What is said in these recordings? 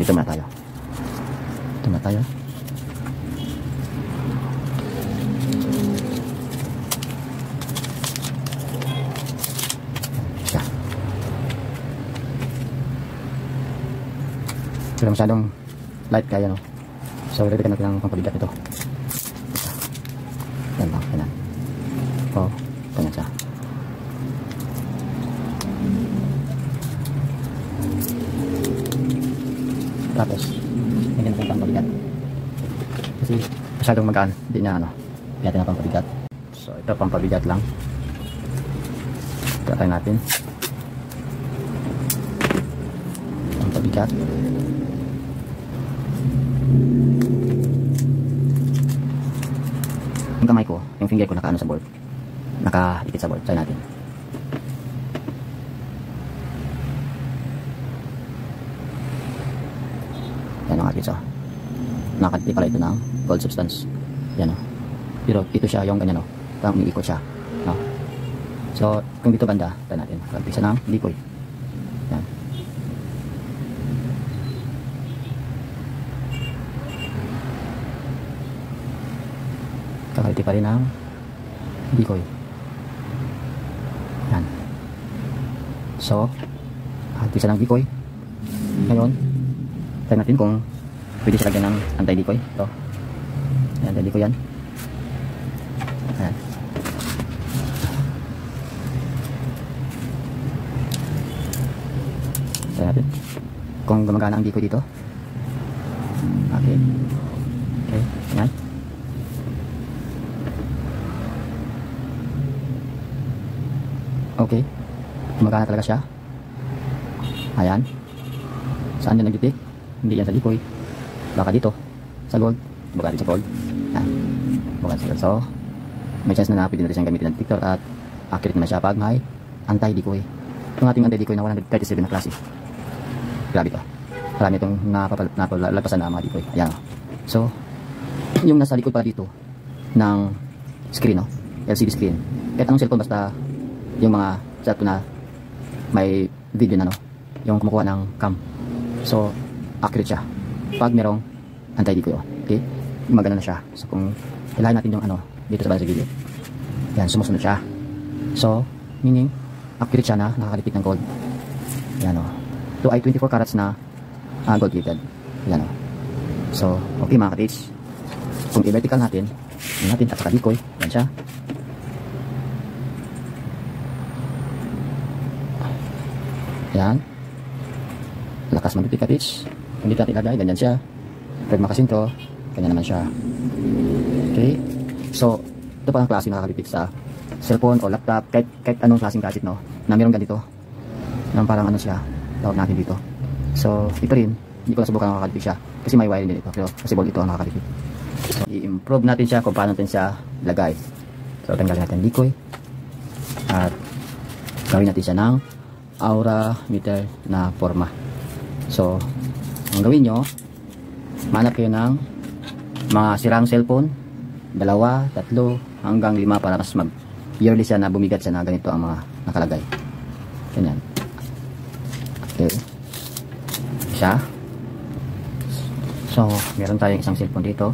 Dito muna tayo. Dito muna tayo. Siya. Pero masyadong light kaya, no? So, lagyan natin ang pangpabigat nito. Yan lang, yan. O, ganyan siya. Tapos, lagyan natin ang pangpabigat. Kasi, masyadong magaan. Hindi niya, ano, lagyan natin ang pangpabigat. So, ito pangpabigat lang. Tatay natin. Pangpabigat. Yung kamay ko, yung finger ko nakaano sa board, nakaipit sa board. Try natin. Yan ang atin, so nakadikit pala ito ng gold substance. Yan, o. Pero ito siya yung ganyan, o. Parang umiikot siya, no? So kung dito banda, try natin. Pagpisa ng likoy. Yan. Kakaliti pa rin ang decoy. Yan. So, hati siya ng decoy. Ngayon, try natin kung pwede siya lagyan ng anti-decoy. Ito. Yan, anti-decoy yan. Ayan. Try natin kung gumagana ang decoy dito. Okay. Okay, yan. Okay, gumagana talaga siya. Ayan. Saan yan nagtitik? Hindi yan sa decoy. Baka dito sa gold. Baka dito sa gold. Ayan. Baka sa gold. So, may chance na pwede natin siyang gamitin ng detector at accurate na siya pag may anti-decoy. Itong ating anti-decoy na 137 na klase. Grabe ito. Marami itong napalagpasan na mga decoy. Ayan. So, yung nasa likod pala dito ng screen, no? LCD screen. Kahit anong cellphone, basta yung mga cellphone na may video na, no? Yung kumukuha ng cam. So, accurate siya pag merong anti-decoy. Okay? Magana na siya. So, kung ilahin natin yung ano dito sa video, yan, sumusunod siya. So, meaning accurate siya na nakakalipit ng gold. Yan, o. Ito ay 24 carats na gold plated. Yan, o. So, okay mga ka-tips. Kung i-vertical natin at saka decoy, yan siya. Yan. Lakas magpipit ka-tips. Kung dito natin ilagay, ganyan siya. Pag makasinto, ganyan naman siya. Okay. So, ito pa ang klase nakakapipit sa cellphone o laptop, kahit anong klaseng gadget, no, na meron ganito. Na parang ano siya, tawag natin dito. So, ito rin, hindi ko nasubukan nakakapipit siya. Kasi may wiring din ito. Pero possible ito ang nakakapipit. So, i-improve natin siya kung paano natin siya lagay. So, tanggalin natin decoy. At gawin natin siya ng aura meter na forma. So, ang gawin nyo, manap kayo ng mga sirang cellphone, 2, 3, hanggang 5 para mas yearly siya na bumigat siya na ganito ang mga nakalagay. Ganyan. Okay. Siya. So, meron tayong isang cellphone dito.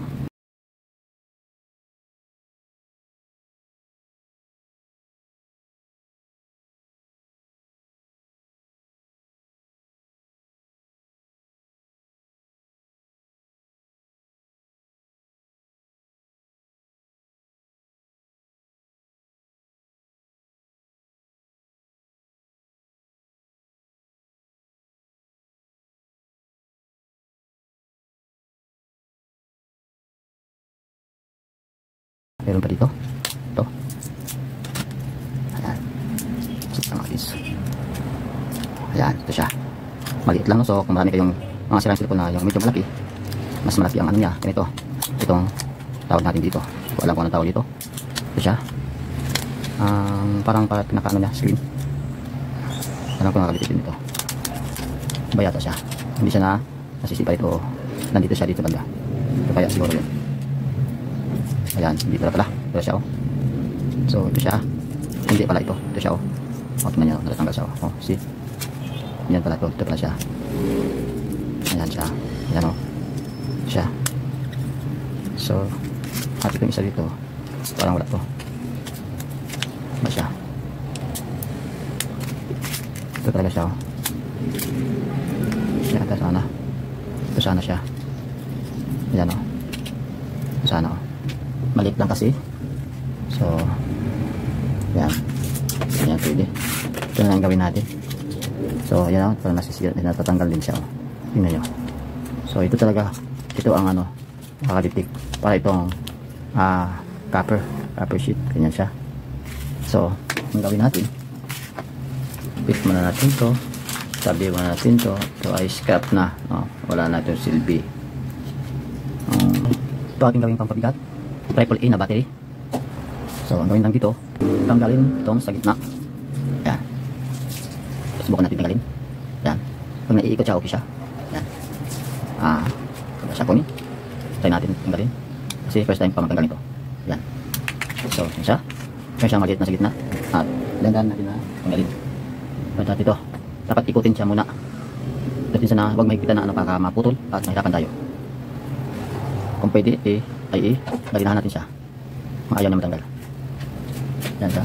Meron pa dito. Ito. Ayan. Ayan, ito siya. Maliit lang. So, kung marami kayong mga sirang cellphone na yung medyo malaki, mas malaki ang ano niya. Ganito. Itong tawag natin dito. Hindi ko alam kung anong tawag dito. Ito siya. Parang pinaka-ano niya, screen. Alam ko nakalitin dito. Iba yata siya. Hindi siya na nasisipa ito. Nandito siya dito banda. Ito kaya siguro yun. Ayan, hindi pala. Ito siya, oh. So, ito siya. Hindi pala ito. Ito siya, oh. O, tignan nyo, natatanggal siya, oh. Oh, see? Yan pala ito. Ito pala siya. Ayan siya. Ayan o. Siya. So, at itong isa dito, parang wala to. Ba siya? Ito talaga siya o. Siya, ito sana. Ito sana siya. Ayan o. Ito sana o. Maliit lang kasi. So, ayan. Ayan, pwede. Ito na lang gawin natin. So, ayan o. Parang nasisira. Natatanggal din siya o. Tingnan nyo. So, ito talaga. Ito ang ano, makakalitik. Para itong copper sheet. Ganyan siya. So, ang gawin natin, pit muna natin to, sabi muna natin to. Ito ay scrap na. Wala na itong silbi. Ito ating gawin pampabigat. AAA na battery. So, ang gawin lang dito, tanggalin itong sa gitna. Yan. Subukan natin tanggalin. Yan. Pag naiikot siya, okay siya. Yan. Siya kunin. Try natin tanggalin. Kasi first time pa matanggal ito. Yan. So, yan siya. Yan siya maliit na sa gitna. At dandan natin na tanggalin. At ito, dapat ikutin siya muna. Datin siya na huwag mahigpitan na baka maputol at mahirapan tayo. Kung pwede, dalinahan natin siya. Kung ayaw na matanggal. Yan siya.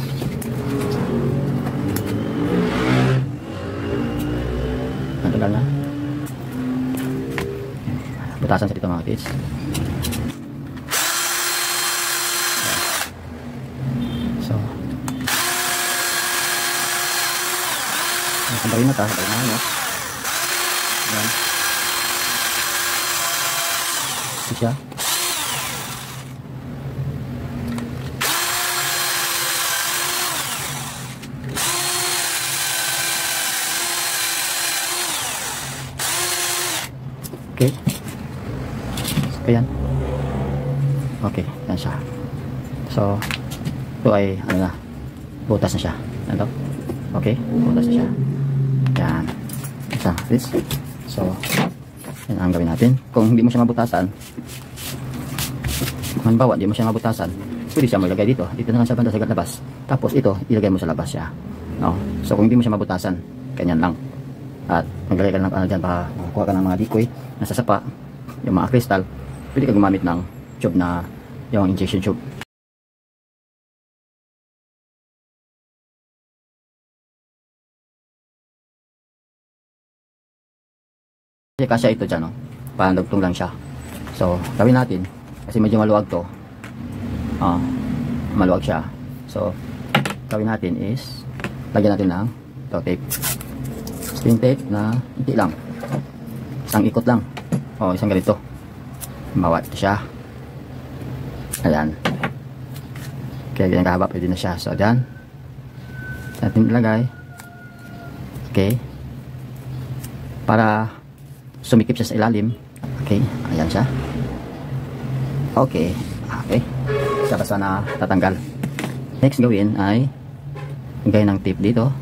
Natanggal na. Butasan sa dito mga kids. So, nakambarin na ta. Dalinahan mo. Yan. Ito siya. Okay. Ayan. Okay, yan siya. So, ito ay ano na, butas na siya. Ano? Okay, butas na siya. Yan. Isa, this. So, yan ang gawin natin. Kung hindi mo siya mabutasan, halimbawa, hindi mo siya mabutasan, pwede siya maglagay dito. Dito na lang siya banda sa labas. Tapos ito, ilagay mo sa labas siya. No? So, kung hindi mo siya mabutasan, ganyan lang. At maglagay ka ng ano dyan, baka makakuha ka ng mga decoy na sasapa, yung mga crystal, pwede ka gumamit ng tube na yung injection tube. Kasi ito dyan, no? Pandugtong lang siya. So, gawin natin, kasi medyo maluwag to. Maluwag siya. So, gawin natin is, lagyan natin ng ito, tape. Spin tape na hindi lang. Isang ikot lang. Isang ganito. Bawat ito siya. Ayan. Okay, ganyan kahaba. Pwede na siya. So, dyan. Natin ilagay. Okay. Para sumikip siya sa ilalim. Okay. Ayan siya. Okay. Okay. Siya basta na tatanggal. Next gawin ay lagay ng tape dito.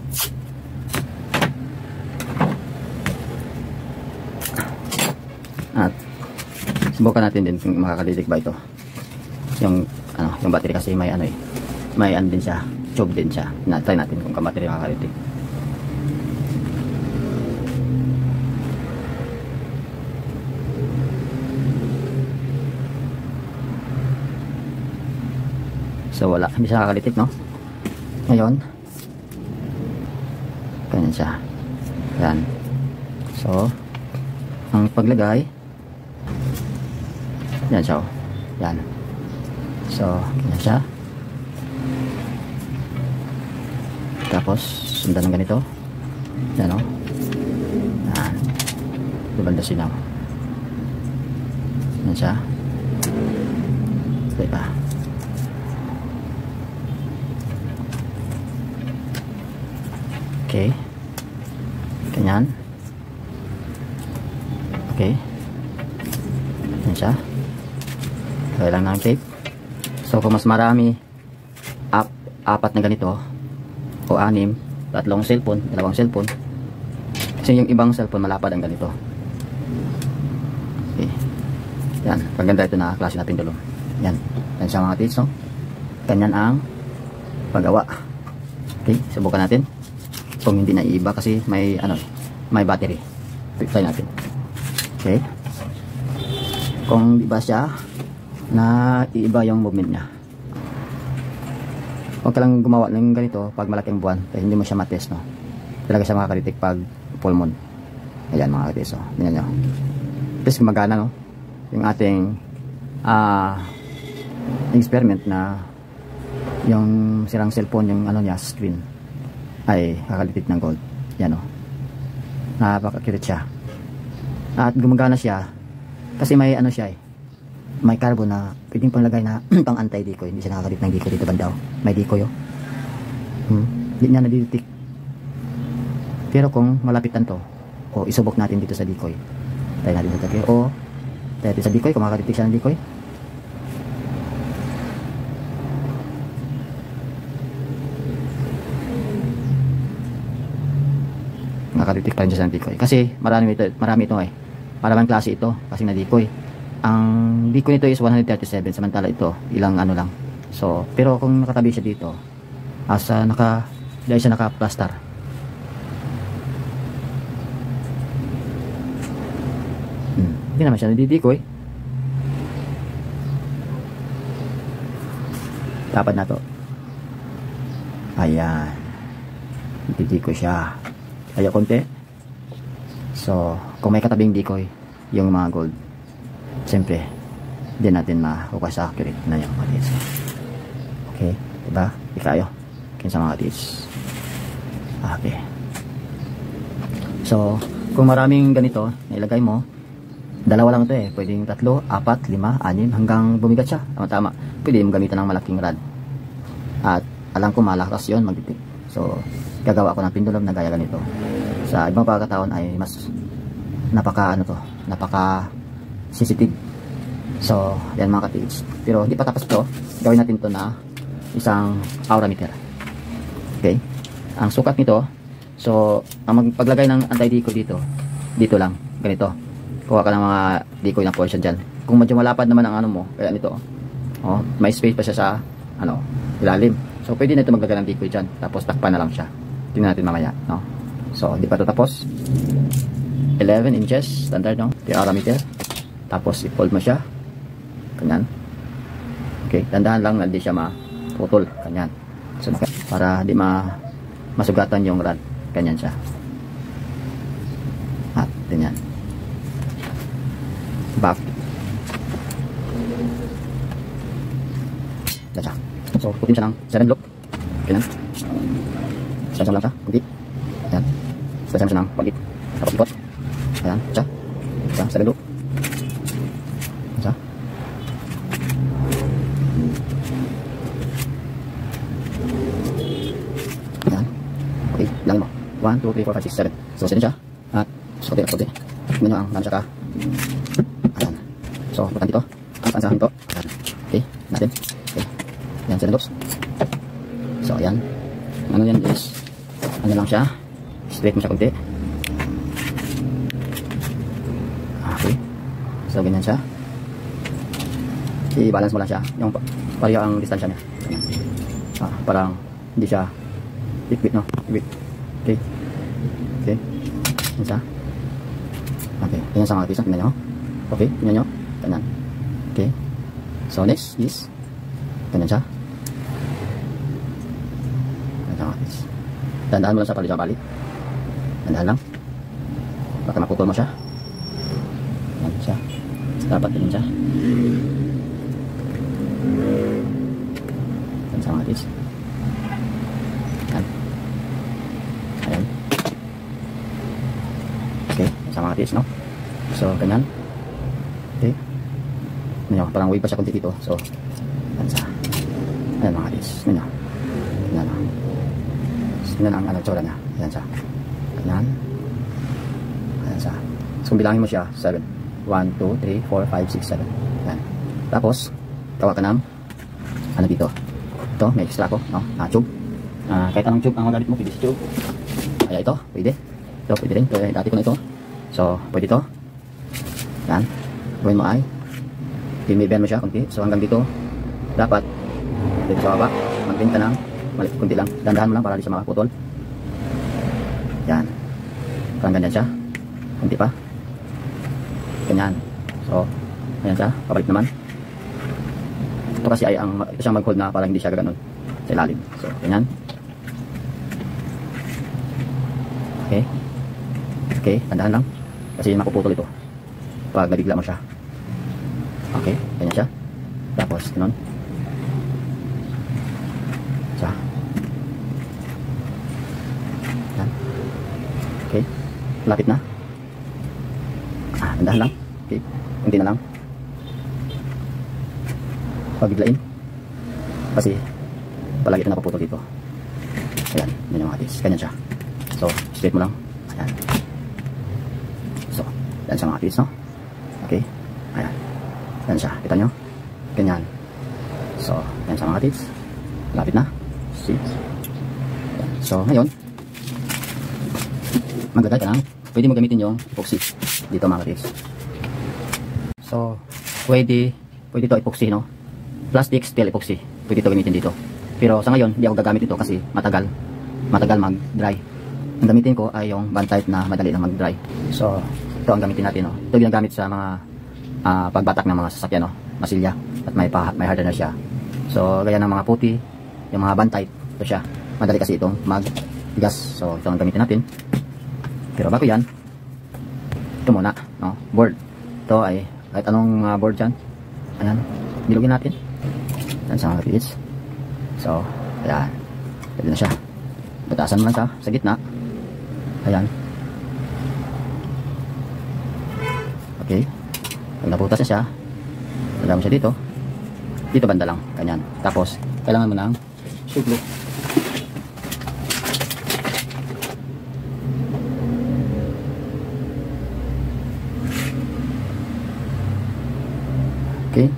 At subukan natin din kung makakalitik ba ito. Yung yung battery kasi may may din siya, tube din siya. Try natin kung battery makakalitik. So wala, hindi siya nakakalitik, no? Ngayon, ganyan siya. Yan. So, ang paglagay, yan siya. Yan. So, ganyan siya. Tapos, sundan ng ganito. Yan, o. Yan. Dibanda sinaw. Yan siya. Teka. Okay. Ganyan. Okay. Yan siya. Kaya lang ng tape. So, kung mas marami, apat na ganito, o 6, tatlong cellphone, dalawang cellphone. Kasi yung ibang cellphone, malapad ang ganito. Okay. Yan. Paganda ito na klase na pendulum. Yan. Yan siya mga tips, no? Ganyan ang paggawa. Okay. Subukan natin. Kung hindi na iiba kasi may, may battery. Try natin. Okay. Kung di ba siya na iiba yung movement niya. Huwag ka lang gumawa ng ganito pag malaking buwan, kaya hindi mo siya matest, no? Talaga siya makakaritik pag full moon. Ayan mga katiso, tingnan nyo. Tapos gumagana, no? Yung ating experiment na yung sirang cellphone, yung ano niya, screen ay kakalitik ng gold. Yan, no? Napaka-accurate siya. At gumagana siya kasi may ano siya, may carbon na pwedeng panglagay na pang anti-decoy. Hindi siya nakakalit ng decoy dito bandaw. May decoy, oh. Hindi niya nadidetect. Pero kung malapitan to, o isubok natin dito sa decoy, tayo natin sa decoy, o tayo natin sa decoy, kung makakadetect siya ng decoy, makakadetect pa rin siya sa decoy. Kasi marami ito eh. Maraming klase ito kasi na decoy. Ang decoy nito is 137, samantala ito ilang ano lang. So, pero kung nakatabi siya dito, dahil siya naka-plaster, hindi naman siya nadidecoy. Dapat na to. Ayan, nadidecoy siya. Kaya konti. So, kung may katabing decoy yung mga gold, siyempre hindi natin makukuha sa accurate na yung mga tips. Okay, diba? Ikayo kinsa mga tips. Okay, so kung maraming ganito na ilagay mo, dalawa lang ito eh, pwedeng 3, 4, 5, 6 hanggang bumigat siya. Tama, pwede mo gamitan ng malaking rod at alam ko malakas yun magtitik. So gagawa ako ng pendulum na gaya ganito. Sa ibang pagkakataon ay mas napaka sensitive. So yan mga katips. Pero hindi pa tapos ito, gawin natin ito na isang aura meter. Okay, ang sukat nito, so ang magpaglagay ng anti-decoy dito lang, ganito. Kuha ka ng mga decoy na portion dyan. Kung medyo malapad naman ang ano mo, kaya nito, oh, may space pa siya sa ano, ilalim. So pwede na ito maglagay ng decoy dyan, tapos takpan na lang siya. Tingnan natin mamaya, no? So hindi pa ito tapos. 11 inches standard, no? Yung aura meter. Tapos i-fold mo siya ganyan. Okay, dandahan lang na hindi siya maputol ganyan. So para hindi masugatan yung rod, ganyan siya. At ganyan. Back. Ganyan siya. So putin siya ng 7 loop. Ganyan. Sasam lang siya, kunti. Ayan. Sasam siya ng pagit. Tapos ikot. Ayan, siya. Siya, 7 loop. Siya. Ayan. Okay, lang mo. 1, 2, 3, 4, 5, 6, 7. So, 7 siya. At, sote. Tignan nyo ang namin siya ka. Ayan. So, bukan dito. Ang pansahan dito. Ayan. Okay, natin. Okay. Ayan, 7 loops. So, ayan. Ano yan is, ano lang siya. Straight mo siya kunti. Okay. So, ganyan siya. I-balance mo lang siya. Yung pareho ang distansya niya. Parang hindi siya ikbit, no? Ikbit. Okay. Okay. Ganyan siya. Okay. Ganyan sa mga pisa. Tingnan nyo. Okay. Tingnan nyo. Ganyan. Okay. So, next is ganyan siya. Tandaan mo lang sa palit sa balik. Tandaan lang. Baka maputol mo siya. Yan siya. Dapat din siya. Yan sa mga tis. Yan. Ayan. Okay. Sa mga tis, no? So, ganyan. Okay. Ano, parang wave pa siya kunti dito. So, yan sa. Ayan mga tis. Ganyan. Ganyan. Yan ang ano, tsura niya. Ayan siya. Ayan. Ayan siya. So, kung bilangin mo siya, 7. 1, 2, 3, 4, 5, 6, 7. Ayan. Tapos, gawa ka ng ano dito. Ito, may extra ko. No? Tube. Kahit anong tube ang magalit mo, pwede si tube. Kaya ito, pwede. Ito, pwede rin. Ito, dati ko na ito. So, pwede ito. Ayan. Gawin mo ay. May-bend mo siya, kunti. So, hanggang dito, dapat, dito sa baba, mag-bend ka ng maliit, kunti lang. Dandahan mo lang para di siya makaputol. Yan. Parang ganyan siya. Kunti pa. ganyan. So, ayan siya, pabalik naman. Ito kasi ay ito siyang mag-hold na para hindi siya gaganon sa ilalim. So, ganyan. Okay. Okay, tandaan lang. Kasi mapuputol ito pag nabigla mo siya. Okay, ganyan siya. Tapos, ganon. Siya. Yan. Okay, lapit na. Tandaan lang. Okay, kunti na lang. Pabiglain. Kasi, palagi ito napuputol dito. Ayan, yun yung mga tips. Ganyan siya. So, straight mo lang. Ayan. So, yan siya mga tips, no? Okay. Ayan. Yan siya. Kita nyo? Ganyan. So, yan siya mga tips. Lapit na. See? Ayan. So, ngayon, maglagay ka lang. Pwede mo gamitin yung epoxy. Dito mga tips. So, pwede ito epoxy, no? Plastic, steel, epoxy. Pwede ito gamitin dito. Pero sa ngayon, hindi ako gagamit ito kasi matagal mag-dry. Ang gamitin ko ay yung band type na madali lang mag-dry. So, ito ang gamitin natin, no? Ito ginagamit sa mga pagbatak ng mga sasakyan, no? Masilya. At may hardener siya. So, gaya ng mga puti, yung mga band type, ito siya. Madali kasi itong mag-gas. So, ito ang gamitin natin. Pero bago yan, ito muna, no? Board. Ito ay kahit anong board dyan. Ayan. Bilugin natin. Yan sa mga pits. So, ayan. Pwede na siya. Batasan mo lang siya sa gitna. Ayan. Okay. Pag naputas na siya, lagyan mo siya dito. Dito banda lang. Ganyan. Tapos, kailangan mo ng suglo. Okay.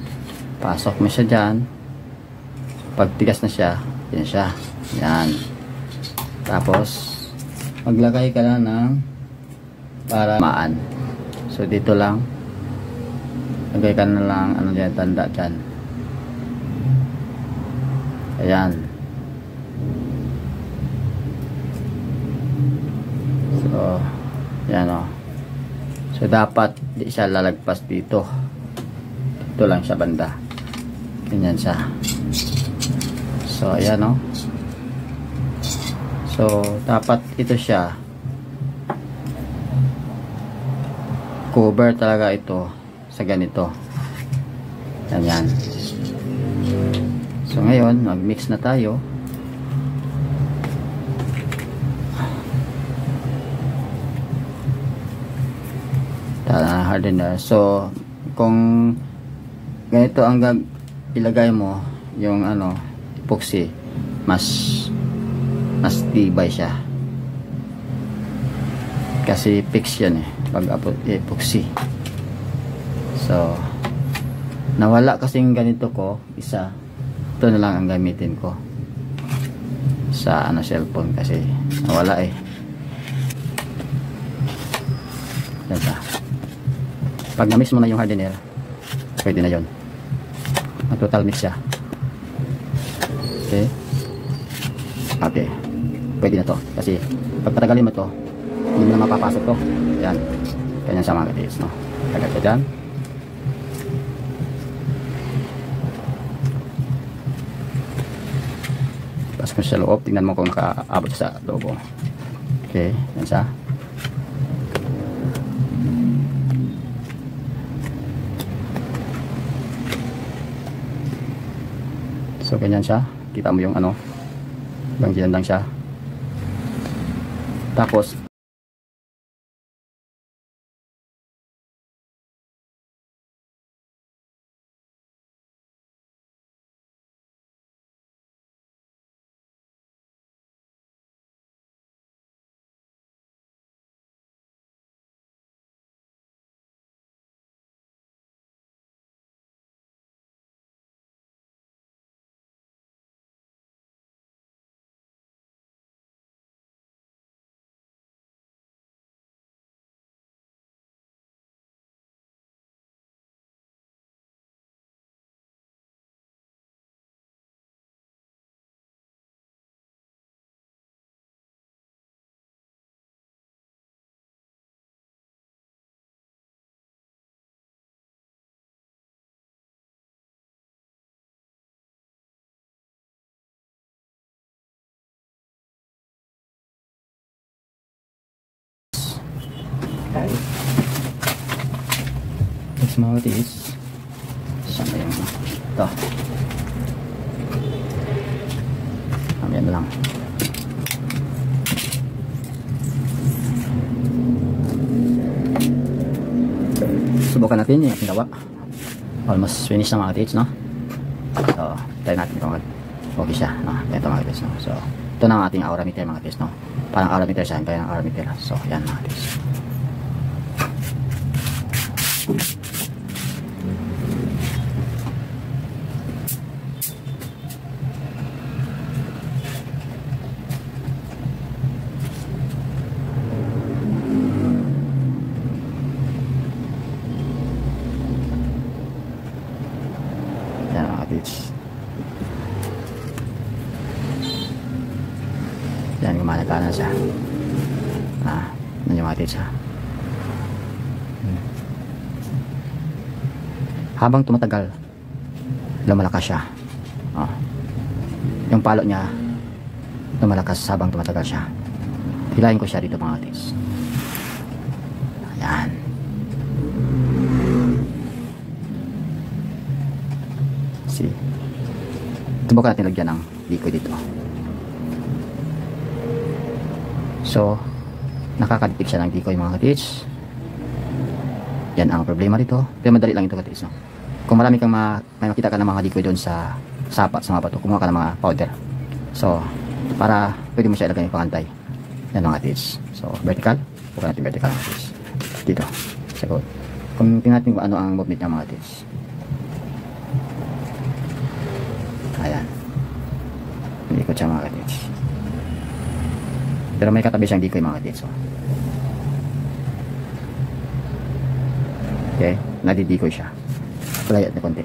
Pasok mo siya dyan. Pag tigas na siya, yan siya. Yan. Tapos, maglagay ka na ng para maan. So, dito lang. Lagay ka na lang, ano dyan, tanda dyan. Ayan. So, yan o. So, dapat di siya lalagpas dito. Ito lang siya banda. Ganyan siya. So, ayan o. So, dapat ito siya. Cover talaga ito sa ganito. Ganyan. So, ngayon, mag-mix na tayo. Hardener. So, kung ganito ang ilagay mo yung ano, epoxy, mas tibay siya kasi fix yan pag epoxy. So, nawala kasing ganito ko isa, ito na lang ang gamitin ko sa ano, cellphone kasi nawala yan siya. Pag na-mix mo na yung hardener, pwede na yon. Total mix siya. Okay. Okay. Pwede na to. Kasi pag patagalin mo to, hindi mo na mapapasok to. Yan. Ganyan siya mga katiis, no? Agad ka dyan. Pasok mo siya loob. Tingnan mo kung nakaabot siya sa loob. Okay. Yan siya. So, ganyan siya. Kita mo yung ano, hanggang dyan lang siya. Tapos, Next mga katiis, saan na yung ito? Mamaya na lang. Subukan natin yung ating gawa. Almost finish na mga katiis, no? So, try natin kung okay siya, no? Ito mga katiis, no? So, ito na ang ating aura meter mga katiis, no? Parang aura meter siya, kaya ng aura meter. So, yan mga katiis. Yan, gumanagana na siya. Nanyamatid siya. Habang tumatagal, lumalakas siya. Yung palo niya lumalakas habang tumatagal siya. Hilahin ko siya dito mga atis. Ayan. See. Subukan natin lagyan ng liquid dito. So, nakakadikit siya ng decoy mga katiits. Yan ang problema dito. Pero madali lang ito katiits, no? Kung marami kang may makita ka ng mga decoy doon sa sapat, sa mga bato, kumuha ka ng mga powder. So, para pwede mo siya ilagay yung pangantay. Yan mga katiits. So, vertical. Bukan natin vertical mga katiits. Dito. Sa goal. Kung tingnan natin kung ano ang movement niya mga katiits. Ayan. Hindi ko siya mga katiits. Pero may katabi siyang decoy mga katiits. So. Okay, nadidikoy siya. Palayat na konti.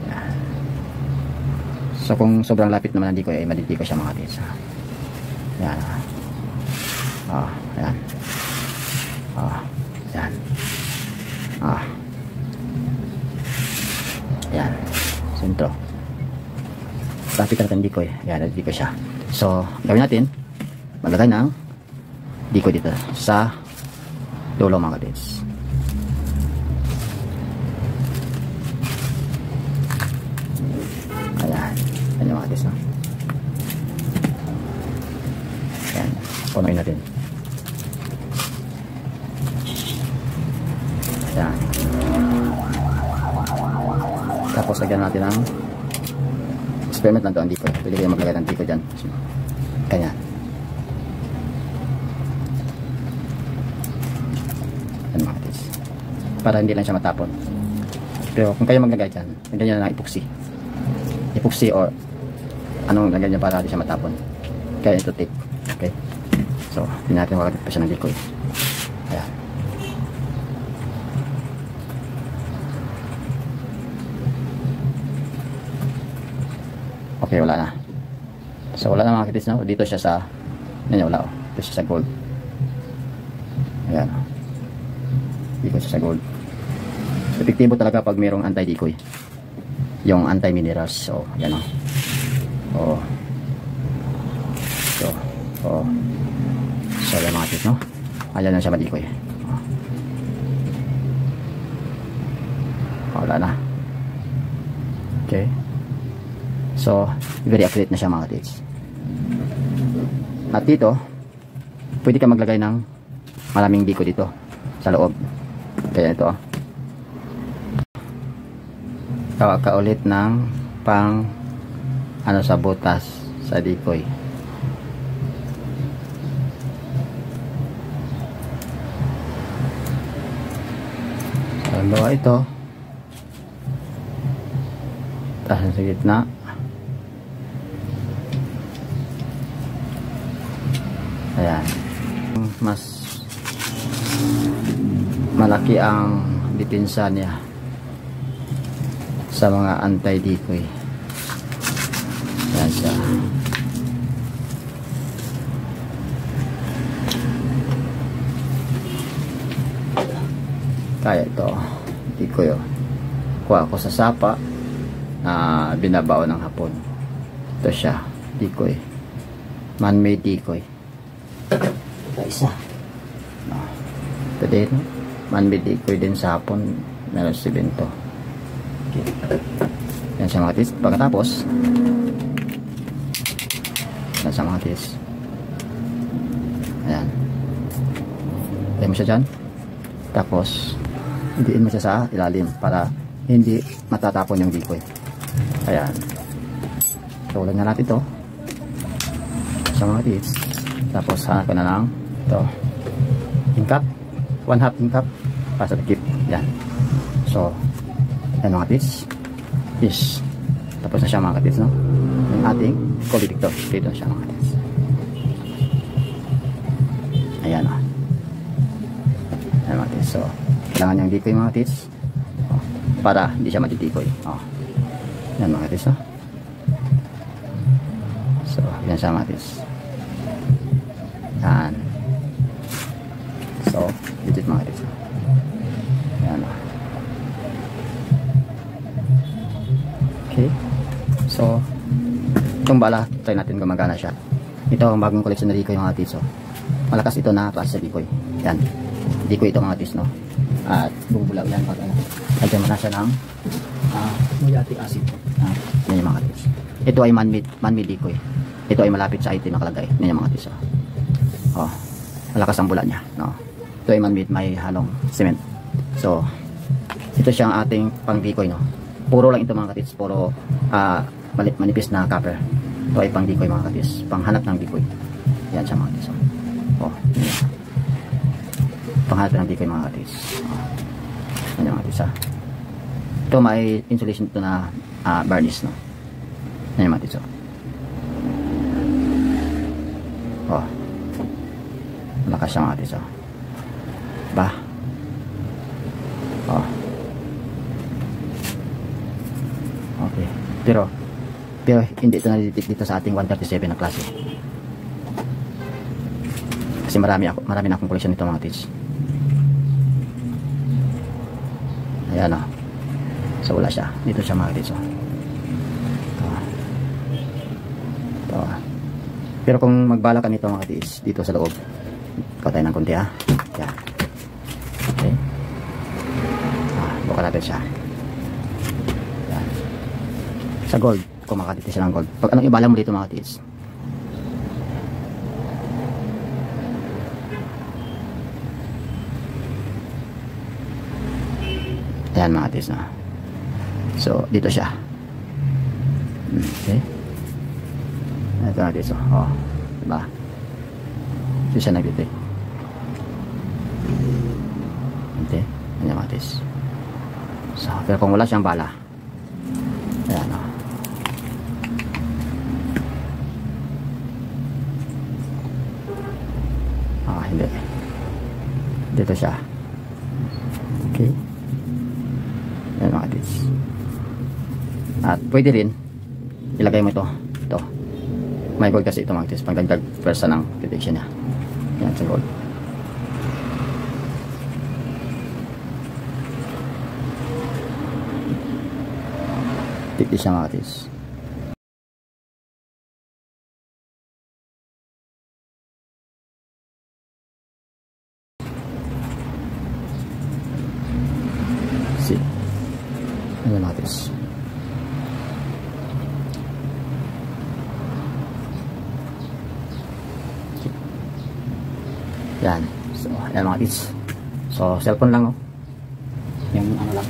Ayan. So kung sobrang lapit naman ang decoy ay madidikoy siya mga katiits. Ayan. Ayan. Ayan. Ayan. Sentro. Lapit natin ang decoy. Ayan, nadidikoy siya. So gawin natin, maglagay ng decoy dito sa dulo mga katiits. Ayan yung mga katiits, no? Ayan, punuin natin. Ayan. Tapos lagyan natin ng experiment lang ito ang decoy. Pwede kayo maglagay ng decoy dyan. Ganyan. Ayan mga katiits. Para hindi lang siya matapon. Pero kung kayo maglagay dyan, lagyan nyo na ng epoxy or anong lagyan nyo para hindi siya matapon. Kaya ito tape. Okay. So, hindi natin makakit pa siya ng decoy. Ayan. Okay, wala na. So, wala na mga katiits na. Dito siya sa wala. Dito siya sa gold. Ayan. Dito siya sa gold. Epektibo talaga pag mayroong anti-decoy. Yung anti-minerals. So, yan o. So, yan mga katiits, no? Ayan na siya ma-decoy. Wala na. Okay. So, very accurate na siya mga katiits. At dito, pwede ka maglagay ng maraming decoy dito sa loob. Kaya ito tawa ka ulit ng pang sa butas sa decoy. So, bawa ito tahan sa gitna. Ayan. Mas malaki ang depensa niya sa mga anti-decoy. Ayan siya. Kaya ito decoy. Kuha ko sa sapa na binabao ng hapon. Ito siya, decoy. Man-made decoy. Isa. Ito din, man-made decoy din sa hapon. meron simento. Okay. Yan siya mga tis. Pagkatapos, yan siya mga tis. Ayan. Lagyan mo siya dyan. Tapos, hindiin mo siya sa ilalim para hindi matatapon yung decoy. Ayan. Tulad na natin ito. Sa mga tis. Tapos, hanap ko na lang ito. Hingkap. 1/2 hingkap. Para sa takip. Yan. So, yan mga tis. Yes. Tapos na siya mga tis, no? Yung ating cold detector. Dito na siya mga tis. Ayan, o. Ayan mga tis. So, kailangan niyang decoy mga tis. O, para hindi siya matitikoy. O. Yan mga tis, no? So, yan siya mga tis. Yan. So, legit mga tis. Yan, o. Okay. So, itong bala, try natin gumagana siya. Ito ang bagong collection na decoy mga tis. So, malakas ito na klase sa decoy. Yan. Decoy ito mga tis, no? At bubulaw yan pag ano. Lagyan mo na siya ng muriatic acid. Yan yung mga tis. Ito ay man-made decoy. Ito ay malapit sa IT nakalagay. Yan yung mga tis. Oh, malakas ang bula niya, no? Ito ay man-made, may halong cement. So, ito siyang ating pang decoy, no? Puro lang ito mga katis, puro manipis na copper. Ito ay pang decoy mga katis, panghanap ng decoy. Yan siya mga katis. Oh, yan. Panghanap ng decoy mga katis. Oh, yan yung mga katis. Ito may insulation ito na varnish, no? Yan yung mga katis. Oh, malakas siya mga katis. Ba? Oh. Okay. Pero hindi ito nalilitik dito sa ating 137 na klase. Kasi marami na akong collection nito mga tis. Ayan o. So wala siya. Dito siya mga tis. Ito. Pero kung magbala ka nito mga tis, dito sa loob, ikaw tayo ng kunti ha. Yan. Okay. Buka natin siya. Sa gold, kung makatiti siya ng gold. Pag anong ibala mo dito mga tis. Ayan mga tis, no? So, dito siya. Okay. Ito mga tis, oh. Diba? Dito siya nagtitik. Okay. Ayan mga tis. So, pero kung wala siyang bala, ayan, oh. Hindi. Dito siya. Okay. Ayan mga tis. At pwede rin ilagay mo ito. Ito. May gold kasi ito mga tis. Pagdagdag pwersa ng detection niya. Yan sa gold. Tikti siya mga tis. See. Ayan mga tis. Yan. So, ayan mga tis. So, cellphone lang, oh. Yung ano lang.